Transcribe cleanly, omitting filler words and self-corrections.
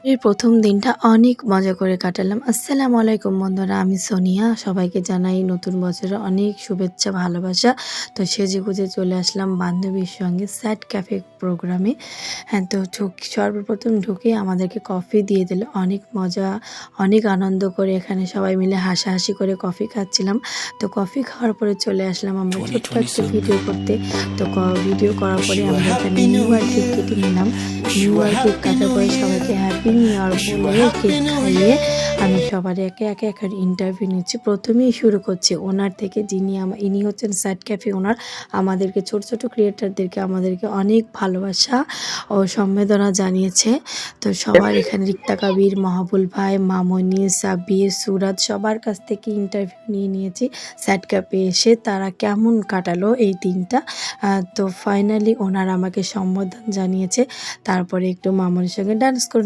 এই ১ম দিনটা অনেক মজা করে কাটালাম। আসসালামু আলাইকুম বন্ধুরা, আমি সোনিয়া। সবাইকে জানাই নতুন বছরের অনেক শুভেচ্ছা, ভালোবাসা। তো সেজেগুজে চলে আসলাম বান্ধবীর সঙ্গে স্যাট ক্যাফে প্রোগ্রামে। হ্যাঁ, তো সর্বপ্রথম ঢুকেই আমাদেরকে কফি দিয়ে দিল। অনেক মজা, অনেক আনন্দ করে এখানে সবাই মিলে হাসাহাসি করে কফি খাচ্ছিলাম। তো কফি খাওয়ার পরে চলে আসলাম আমরা ছোট্ট একটা 2027. ভিডিও করতে। তো ভিডিও করার Wish পরে you a আমরা এখানে happy নিউ new ইয়ার কেক year. কেটে নিলাম। Wish new you a year cake happy cutter new পরে সবাইকে year. Happy new year Wish you a বলে happy কেক new খাইয়ে year. আমি সবার একে একে ইন্টারভিউ নিচ্ছি। প্রথমেই শুরু করছি ওনার থেকে, যিনি ইনি হচ্ছেন স্যাট ক্যাফে ওনার। আমাদেরকে ছোট ছোট ক্রিয়েটারদেরকে আমাদেরকে অনেক ভালোবাসা ও সম্বেদনা জানিয়েছে। তো সবার এখানে রিক্তা কাবির, মাহবুল ভাই, মামনি, সাব্বির, সুরাত সবার কাছ থেকে ইন্টারভিউ নিয়েছি স্যাট ক্যাফে এসে তারা কেমন কাটালো এই দিনটা। তো ফাইনালি ওনারা আমাকে সম্বোধন জানিয়েছে। তারপরে একটু মামনির সঙ্গে ডান্স করে